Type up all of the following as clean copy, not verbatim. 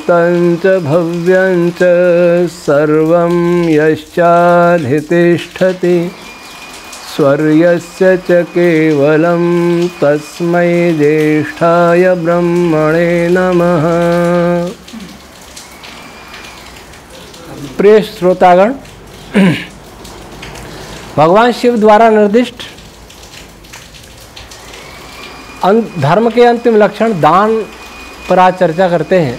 भूतं च भव्यं च सर्वं यश्चाधितिष्ठति स्वर्यस्य च केवलं तस्मै ज्येष्ठाय ब्रह्मणे नमः। प्रिय श्रोतागण, भगवान शिव द्वारा निर्दिष्ट धर्म के अंतिम लक्षण दान पर आज चर्चा करते हैं।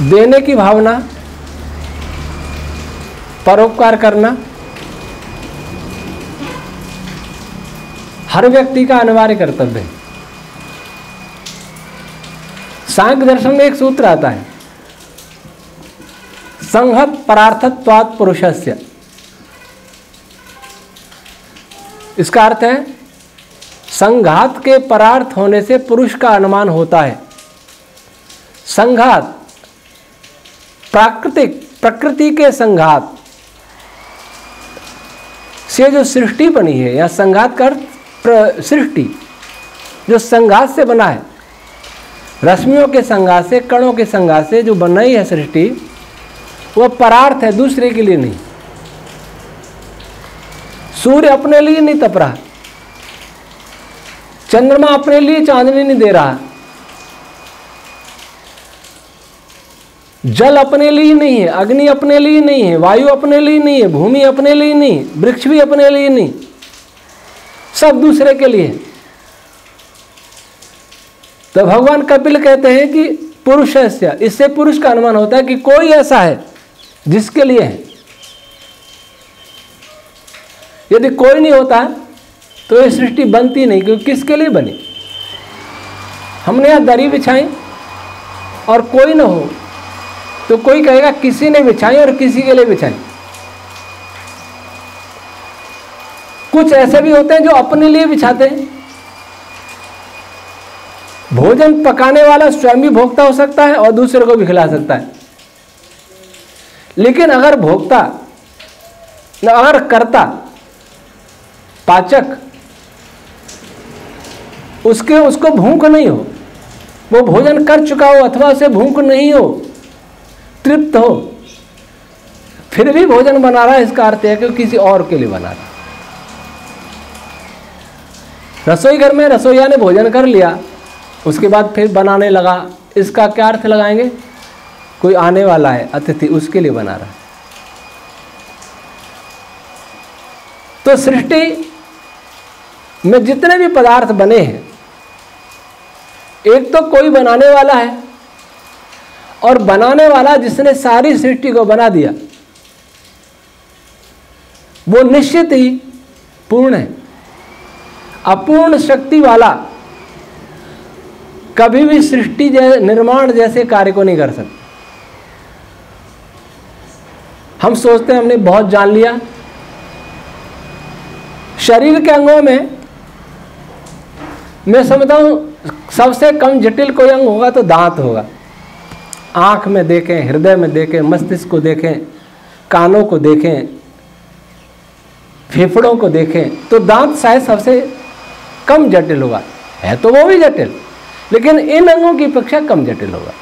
देने की भावना, परोपकार करना हर व्यक्ति का अनिवार्य कर्तव्य है। सांख्य दर्शन में एक सूत्र आता है, संहत परार्थत्वात् पुरुषस्य। इसका अर्थ है संघात के परार्थ होने से पुरुष का अनुमान होता है। संघात प्रकृति के संघात से जो सृष्टि बनी है, या संघात का अर्थ सृष्टि जो संघात से बना है, रश्मियों के संघात से, कणों के संघात से जो बनाई है सृष्टि, वह परार्थ है, दूसरे के लिए नहीं। सूर्य अपने लिए नहीं तप रहा, चंद्रमा अपने लिए चांदनी नहीं दे रहा, जल अपने लिए नहीं है, अग्नि अपने लिए नहीं है, वायु अपने लिए नहीं है, भूमि अपने लिए नहीं, वृक्ष भी अपने लिए नहीं, सब दूसरे के लिए। तो भगवान कपिल कहते हैं कि पुरुषस्य, इससे पुरुष का अनुमान होता है कि कोई ऐसा है जिसके लिए है। यदि कोई नहीं होता तो ये सृष्टि बनती नहीं, क्योंकि किसके लिए बनी। हमने यहां दरी बिछाई और कोई ना हो तो कोई कहेगा किसी ने बिछाई और किसी के लिए बिछाई। कुछ ऐसे भी होते हैं जो अपने लिए बिछाते हैं। भोजन पकाने वाला स्वयं भी भोक्ता हो सकता है और दूसरे को भी खिला सकता है। लेकिन अगर भोक्ता, अगर कर्ता, पाचक, उसको भूख नहीं हो, वो भोजन कर चुका हो अथवा उसे भूख नहीं हो, तृप्त हो, फिर भी भोजन बना रहा है, इसका अर्थ है कि किसी और के लिए बना रहा है। रसोई घर में रसोईया ने भोजन कर लिया, उसके बाद फिर बनाने लगा, इसका क्या अर्थ लगाएंगे? कोई आने वाला है अतिथि, उसके लिए बना रहा है। तो सृष्टि में जितने भी पदार्थ बने हैं, एक तो कोई बनाने वाला है, और बनाने वाला जिसने सारी सृष्टि को बना दिया वो निश्चित ही पूर्ण है। अपूर्ण शक्ति वाला कभी भी सृष्टि निर्माण जैसे कार्य को नहीं कर सकता। हम सोचते हैं हमने बहुत जान लिया। शरीर के अंगों में मैं समझता हूं सबसे कम जटिल कोई अंग होगा तो दांत होगा। आंख में देखें, हृदय में देखें, मस्तिष्क को देखें, कानों को देखें, फेफड़ों को देखें, तो दांत शायद सबसे कम जटिल होगा। है तो वो भी जटिल, लेकिन इन अंगों की अपेक्षा कम जटिल होगा।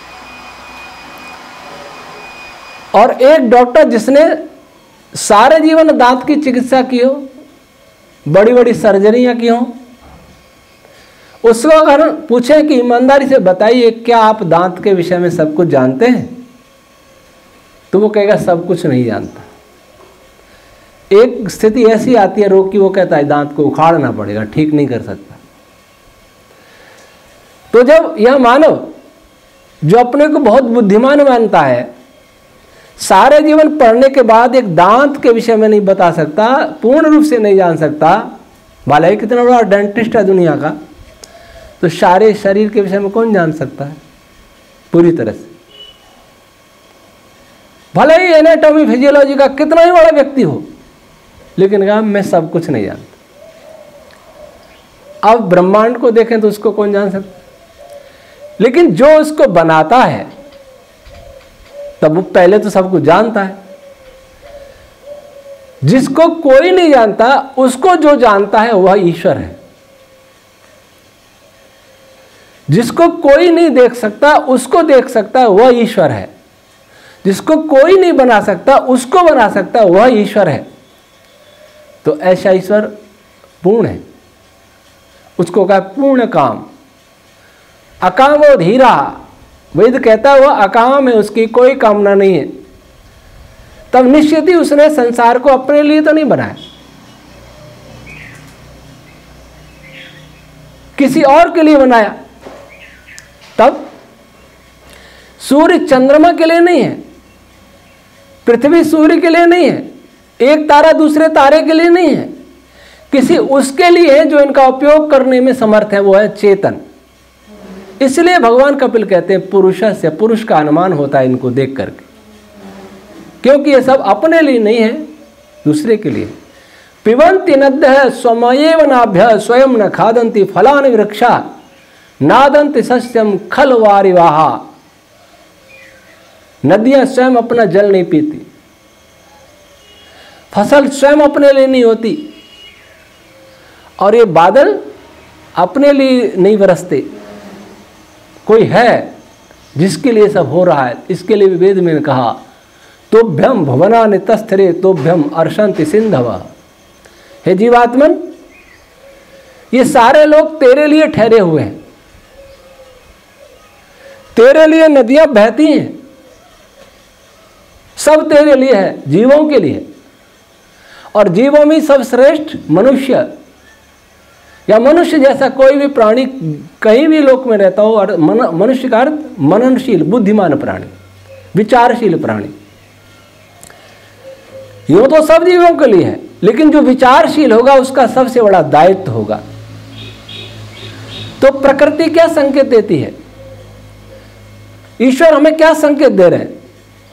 और एक डॉक्टर जिसने सारे जीवन दांत की चिकित्सा की हो, बड़ी बड़ी सर्जरियां की हो, उसको अगर पूछे कि ईमानदारी से बताइए क्या आप दांत के विषय में सब कुछ जानते हैं, तो वो कहेगा सब कुछ नहीं जानता। एक स्थिति ऐसी आती है रोग की, वो कहता है दांत को उखाड़ना पड़ेगा, ठीक नहीं कर सकता। तो जब यह मानव जो अपने को बहुत बुद्धिमान मानता है, सारे जीवन पढ़ने के बाद एक दांत के विषय में नहीं बता सकता, पूर्ण रूप से नहीं जान सकता, भले ही कितना बड़ा डेंटिस्ट है दुनिया का, तो सारे शरीर के विषय में कौन जान सकता है पूरी तरह से। भले ही एनाटॉमी फिजियोलॉजी का कितना ही बड़ा व्यक्ति हो, लेकिन कहा मैं सब कुछ नहीं जानता। अब ब्रह्मांड को देखें तो उसको कौन जान सकता, लेकिन जो उसको बनाता है तब वो पहले तो सब कुछ जानता है। जिसको कोई नहीं जानता, उसको जो जानता है वह ईश्वर है। जिसको कोई नहीं देख सकता उसको देख सकता है, वह ईश्वर है। जिसको कोई नहीं बना सकता उसको बना सकता है, वह ईश्वर है। तो ऐसा ईश्वर पूर्ण है, उसको कहा पूर्ण काम। अकामो धीरा, वेद कहता है वह अकाम है, उसकी कोई कामना नहीं है। तब निश्चित ही उसने संसार को अपने लिए तो नहीं बनाया, किसी और के लिए बनाया। तब सूर्य चंद्रमा के लिए नहीं है, पृथ्वी सूर्य के लिए नहीं है, एक तारा दूसरे तारे के लिए नहीं है, किसी उसके लिए है जो इनका उपयोग करने में समर्थ है, वो है चेतन। इसलिए भगवान कपिल कहते हैं पुरुष से, पुरुष का अनुमान होता है इनको देख करके, क्योंकि ये सब अपने लिए नहीं है, दूसरे के लिए। पिबन्ति नद्यः स्वमयेव नाभ्यः स्वयं न खादन्ति फलानि वृक्षा नादन्ति सस्यम खल वारिवाहा। नदियां स्वयं अपना जल नहीं पीती, फसल स्वयं अपने लिए नहीं होती, और ये बादल अपने लिए नहीं बरसते। कोई है जिसके लिए सब हो रहा है। इसके लिए वेद में कहा तोभ्यम भुवनानि तस्थरे तोभ्यम अर्शन्ति सिंधवः। हे जीवात्मन, ये सारे लोग तेरे लिए ठहरे हुए हैं, तेरे लिए नदियां बहती हैं, सब तेरे लिए है, जीवों के लिए। और जीवों में सब श्रेष्ठ मनुष्य या मनुष्य जैसा कोई भी प्राणी कहीं भी लोक में रहता हो, और मनुष्य का अर्थ मननशील बुद्धिमान प्राणी, विचारशील प्राणी। यूं तो सब जीवों के लिए है, लेकिन जो विचारशील होगा उसका सबसे बड़ा दायित्व होगा। तो प्रकृति क्या संकेत देती है, ईश्वर हमें क्या संकेत दे रहे हैं?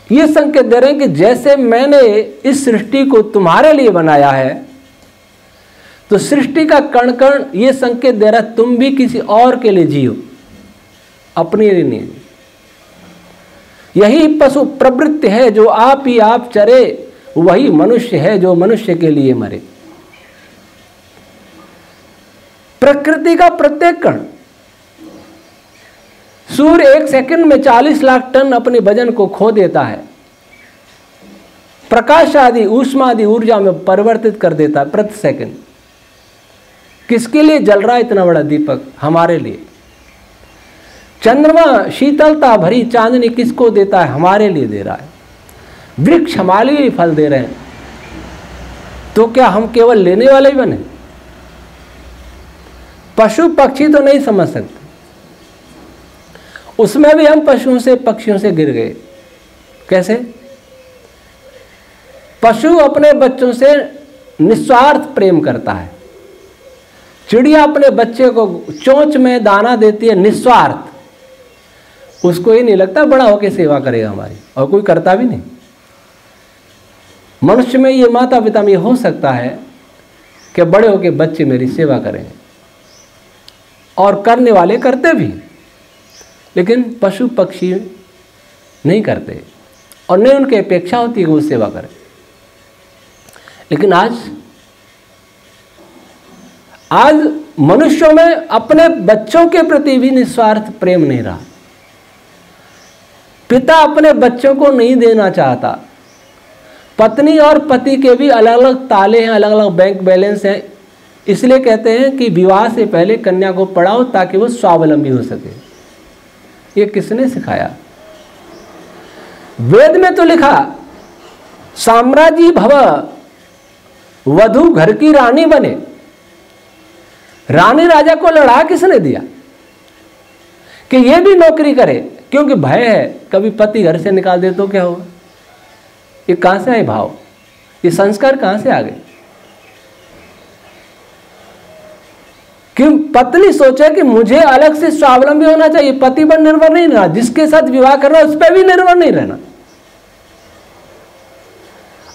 ये संकेत दे रहे हैं कि जैसे मैंने इस सृष्टि को तुम्हारे लिए बनाया है, तो सृष्टि का कण कण ये संकेत दे रहा है तुम भी किसी और के लिए जियो, अपने लिए नहीं। यही पशु प्रवृत्ति है जो आप ही आप चरे, वही मनुष्य है जो मनुष्य के लिए मरे। प्रकृति का प्रत्येक कण, सूर्य 1 सेकंड में 40 लाख टन अपने वजन को खो देता है, प्रकाश आदि ऊष्मा आदि ऊर्जा में परिवर्तित कर देता है प्रति सेकंड। किसके लिए जल रहा है इतना बड़ा दीपक? हमारे लिए। चंद्रमा शीतलता भरी चांदनी किसको देता है? हमारे लिए दे रहा है। वृक्ष हमारे लिए फल दे रहे हैं, तो क्या हम केवल लेने वाले ही बने? पशु पक्षी तो नहीं समझ सकते, उसमें भी हम पशुओं से पक्षियों से गिर गए। कैसे? पशु अपने बच्चों से निस्वार्थ प्रेम करता है, चिड़िया अपने बच्चे को चोंच में दाना देती है निस्वार्थ, उसको ये नहीं लगता बड़ा होकर सेवा करेगा हमारी, और कोई करता भी नहीं। मनुष्य में ये माता पिता में हो सकता है कि बड़े होकर बच्चे मेरी सेवा करें, और करने वाले करते भी, लेकिन पशु पक्षी नहीं करते, और नहीं उनकी अपेक्षा होती है कि वो सेवा करें। लेकिन आज मनुष्यों में अपने बच्चों के प्रति भी निस्वार्थ प्रेम नहीं रहा। पिता अपने बच्चों को नहीं देना चाहता। पत्नी और पति के भी अलग अलग ताले हैं, अलग अलग बैंक बैलेंस हैं। इसलिए कहते हैं कि विवाह से पहले कन्या को पढ़ाओ ताकि वो स्वावलंबी हो सके। ये किसने सिखाया? वेद में तो लिखा साम्राज्य भव, वधु घर की रानी बने। रानी राजा को लड़ा किसने दिया कि ये भी नौकरी करे? क्योंकि भय है कभी पति घर से निकाल दे तो क्या होगा। ये कहां से आए भाव, ये संस्कार कहां से आ गए? क्यों पत्नी सोचे कि मुझे अलग से स्वावलंबी होना चाहिए, पति पर निर्भर नहीं रहना, जिसके साथ विवाह करना उस पर भी निर्भर नहीं रहना।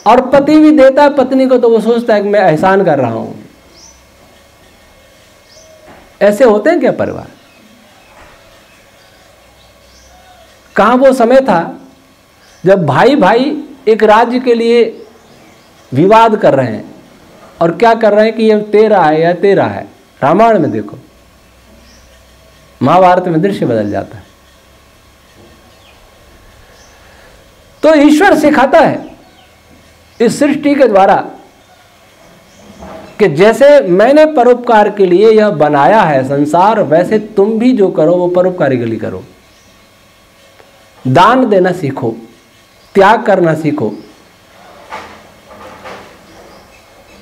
और पति भी देता है पत्नी को तो वो सोचता है कि मैं एहसान कर रहा हूं। ऐसे होते हैं क्या परिवार? कहां वो समय था जब भाई भाई एक राज्य के लिए विवाद कर रहे हैं, और क्या कर रहे हैं कि ये तेरा है या तेरा है। रामायण में देखो, महाभारत में दृश्य बदल जाता है। तो ईश्वर सिखाता है इस सृष्टि के द्वारा कि जैसे मैंने परोपकार के लिए यह बनाया है संसार, वैसे तुम भी जो करो वो परोपकारी के लिए करो। दान देना सीखो, त्याग करना सीखो।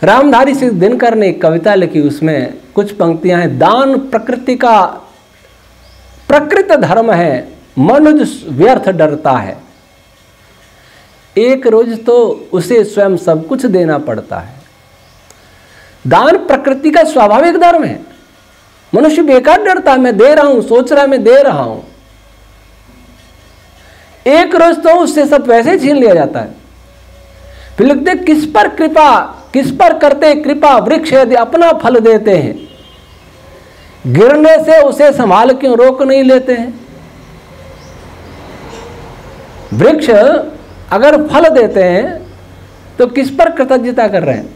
रामधारी सिंह दिनकर ने एक कविता लिखी, उसमें कुछ पंक्तियां हैं। दान प्रकृति का प्रकृत धर्म है, मनुष्य व्यर्थ डरता है। एक रोज तो उसे स्वयं सब कुछ देना पड़ता है। दान प्रकृति का स्वाभाविक धर्म है। मनुष्य बेकार डरता है, मैं दे रहा हूं, सोच रहा है मैं दे रहा हूं। एक रोज तो उससे सब पैसे छीन लिया जाता है। फिर लिखते किस पर कृपा, किस पर करते कृपा वृक्ष यदि अपना फल देते हैं, गिरने से उसे संभाल क्यों रोक नहीं लेते हैं। वृक्ष अगर फल देते हैं तो किस पर कृतज्ञता कर रहे हैं?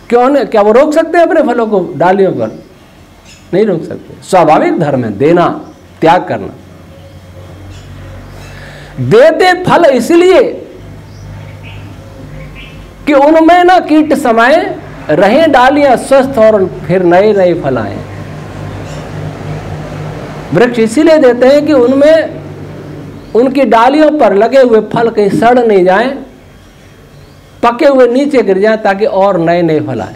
क्यों नहीं? क्या वो रोक सकते हैं अपने फलों को डालियों पर? नहीं रोक सकते। स्वाभाविक धर्म है देना, त्याग करना। देते फल इसलिए कि उनमें ना कीट समाये, रहें डालियां स्वस्थ और फिर नए नए फल आए। वृक्ष इसीलिए देते हैं कि उनमें उनकी डालियों पर लगे हुए फल कहीं सड़ नहीं जाएं, पके हुए नीचे गिर जाएं, ताकि और नए नए फल आए।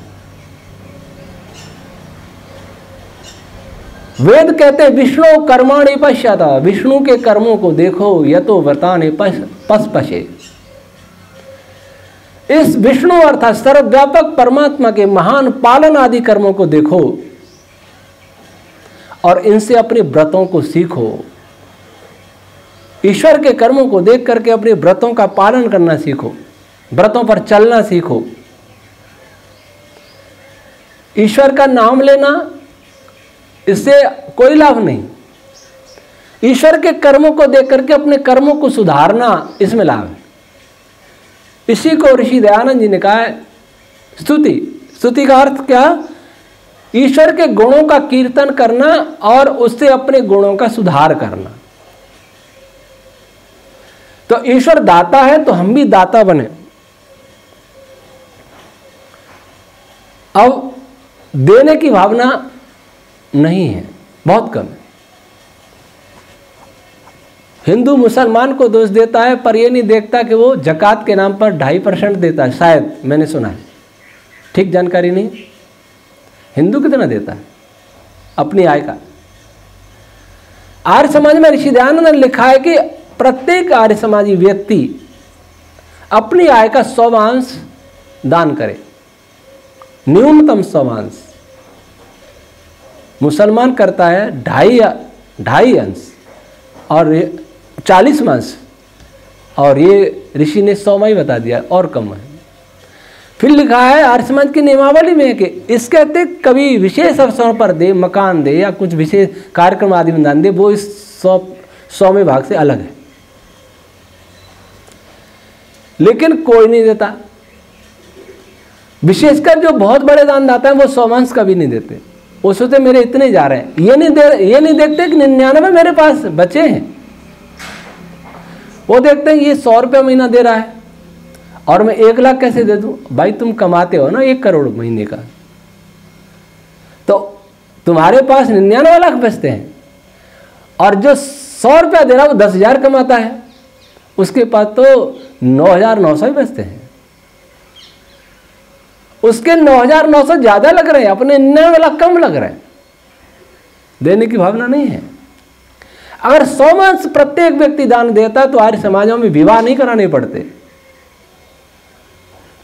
वेद कहते हैं विष्णु कर्माणि पश्यता, विष्णु के कर्मों को देखो, यतो व्रतानि पस्पशे। इस विष्णु अर्थात सर्वव्यापक परमात्मा के महान पालन आदि कर्मों को देखो और इनसे अपने व्रतों को सीखो। ईश्वर के कर्मों को देख करके अपने व्रतों का पालन करना सीखो, व्रतों पर चलना सीखो। ईश्वर का नाम लेना, इससे कोई लाभ नहीं। ईश्वर के कर्मों को देख करके अपने कर्मों को सुधारना, इसमें लाभ है। इसी को ऋषि दयानंद जी ने कहा है स्तुति। स्तुति का अर्थ क्या? ईश्वर के गुणों का कीर्तन करना और उससे अपने गुणों का सुधार करना। तो ईश्वर दाता है तो हम भी दाता बने। अब देने की भावना नहीं है, बहुत कम है। हिंदू मुसलमान को दोष देता है, पर यह नहीं देखता कि वो जकात के नाम पर 2.5% देता है, शायद, मैंने सुना है, ठीक जानकारी नहीं। हिंदू कितना देता है अपनी आय का? आर्य समाज में ऋषि दयानंद ने लिखा है कि प्रत्येक आर्य समाजी व्यक्ति अपनी आय का 100 दान करे, न्यूनतम 100। मुसलमान करता है 2.5 और 40 और ये ऋषि ने 100 ही बता दिया, और कम है। फिर लिखा है आर्य समाज की नियमावली में कि इसके अतिरिक्त कभी विशेष अवसरों पर दे, मकान दे या कुछ विशेष कार्यक्रम आदि में दान दे, वो इस 100वें भाग से अलग है। लेकिन कोई नहीं देता। विशेषकर जो बहुत बड़े दानदाता हैं वो 100 कभी नहीं देते। वो सोचते मेरे इतने जा रहे हैं, ये नहीं देखते कि 99 मेरे पास बचे हैं। वो देखते हैं ये 100 रुपये महीना दे रहा है और मैं 1 लाख कैसे दे दूं? भाई तुम कमाते हो ना 1 करोड़ महीने का, तो तुम्हारे पास 99 लाख बचते हैं, और जो 100 रुपया दे रहा है वो 10,000 कमाता है, उसके पास तो 9,900 ही बचते हैं। उसके 9,900 ज्यादा लग रहे हैं, अपने 99 लाख कम लग रहे हैं। देने की भावना नहीं है। अगर 100 प्रत्येक व्यक्ति दान देता तो आर्य समाजों में विवाह नहीं कराने पड़ते।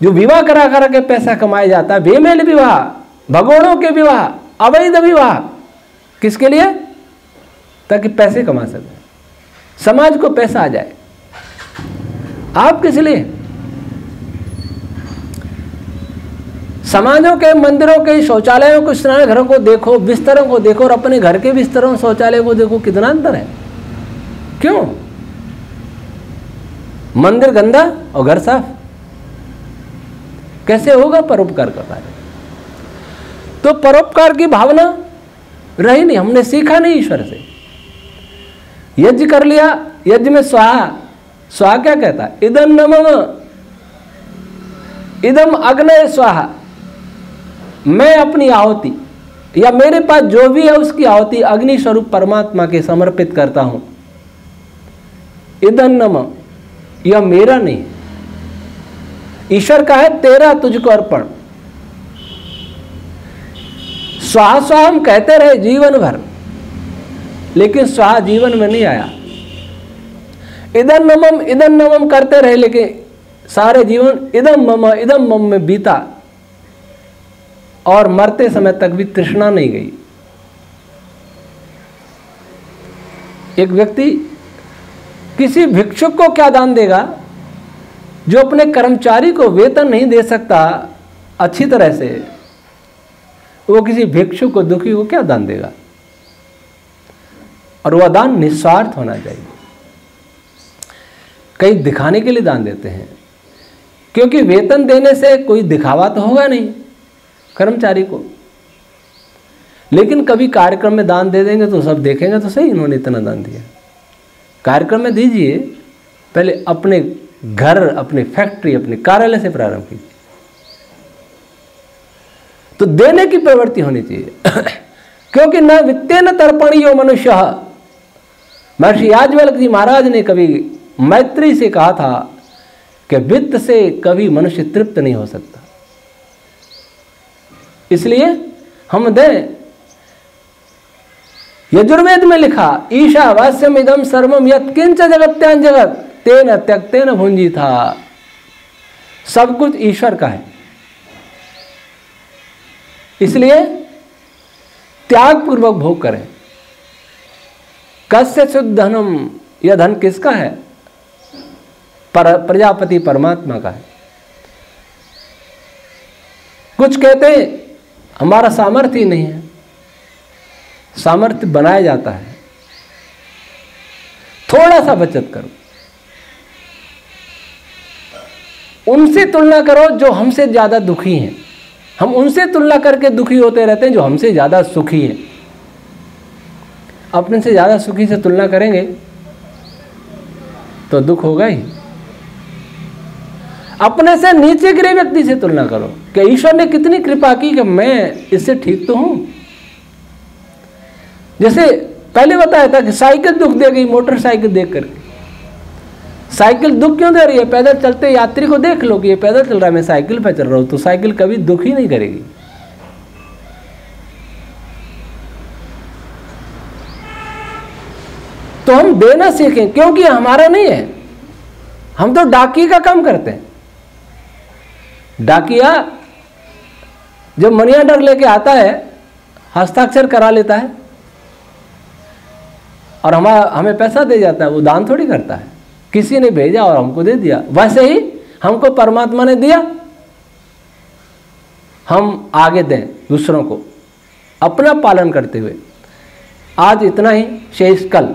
जो विवाह करा करा के पैसा कमाया जाता है, बेमेल विवाह, भगोड़ों के विवाह, अवैध विवाह, किसके लिए? ताकि पैसे कमा सके, समाज को पैसा आ जाए। आप किस लिए? समाजों के, मंदिरों के, शौचालयों को, स्नान घरों को देखो, बिस्तरों को देखो, और अपने घर के बिस्तरों, शौचालय को देखो, कितना अंतर है। क्यों? मंदिर गंदा और घर साफ, कैसे होगा परोपकार का कार्य? तो परोपकार की भावना रही नहीं, हमने सीखा नहीं ईश्वर से। यज्ञ कर लिया, यज्ञ में स्वाहा, स्वाहा क्या कहता है? इदम न मम, इदम अग्नये स्वाहा, मैं अपनी आहुति या मेरे पास जो भी है उसकी आहुति अग्नि स्वरूप परमात्मा के समर्पित करता हूं। इदम न मम, यह मेरा नहीं, ईश्वर का है, तेरा तुझको अर्पण। स्वाहा स्वाहा हम कहते रहे जीवन भर, लेकिन स्वाहा जीवन में नहीं आया। इदम नमम करते रहे, लेकिन सारे जीवन इदम मम में बीता और मरते समय तक भी तृष्णा नहीं गई। एक व्यक्ति किसी भिक्षुक को क्या दान देगा जो अपने कर्मचारी को वेतन नहीं दे सकता अच्छी तरह से? वो किसी भिक्षुक को, दुखी को क्या दान देगा? और वह दान निस्वार्थ होना चाहिए। कई दिखाने के लिए दान देते हैं, क्योंकि वेतन देने से कोई दिखावा तो होगा नहीं कर्मचारी को। लेकिन कभी कार्यक्रम में दान दे देंगे तो सब देखेंगे तो सही इन्होंने इतना दान दिया। कार्यक्रम में दीजिए, पहले अपने घर, अपनी फैक्ट्री, अपने कार्यालय से प्रारंभ कीजिए। तो देने की प्रवृत्ति होनी चाहिए। क्योंकि न वित्तेन तर्पणीयो मनुष्य, महर्षि याज्ञवल्क्य जी महाराज ने कभी मैत्री से कहा था कि वित्त से कभी मनुष्य तृप्त नहीं हो सकता, इसलिए हम दें। यजुर्वेद में लिखा, ईशावास्यम इदम सर्वम यत्किंच जगत्यान जगत तेन त्यक्तेन भुंजी था। सब कुछ ईश्वर का है, इसलिए त्याग पूर्वक भोग करें। कस्य शुद्ध धनम, यह धन किसका है? प्रजापति परमात्मा का है। कुछ कहते हैं हमारा सामर्थ्य ही नहीं है, सामर्थ्य बनाया जाता है। थोड़ा सा बचत करो, उनसे तुलना करो जो हमसे ज्यादा दुखी हैं। हम उनसे तुलना करके दुखी होते रहते हैं जो हमसे ज्यादा सुखी हैं। अपने से ज्यादा सुखी से तुलना करेंगे तो दुख होगा ही। अपने से नीचे गिरे व्यक्ति से तुलना करो कि ईश्वर ने कितनी कृपा की कि मैं इससे ठीक तो हूं। जैसे पहले बताया था कि साइकिल दुख दे गई मोटरसाइकिल देख करके। साइकिल दुख क्यों दे रही है? पैदल चलते यात्री को देख लो कि ये पैदल चल रहा है, मैं साइकिल पर चल रहा हूं, तो साइकिल कभी दुख ही नहीं करेगी। तो हम देना सीखें, क्योंकि हमारा नहीं है। हम तो डाकिए का काम करते हैं। डाकिया जब मनी ऑर्डर लेके आता है, हस्ताक्षर करा लेता है और हमें पैसा दे जाता है। वो दान थोड़ी करता है, किसी ने भेजा और हमको दे दिया। वैसे ही हमको परमात्मा ने दिया, हम आगे दें दूसरों को अपना पालन करते हुए। आज इतना ही, शेष कल।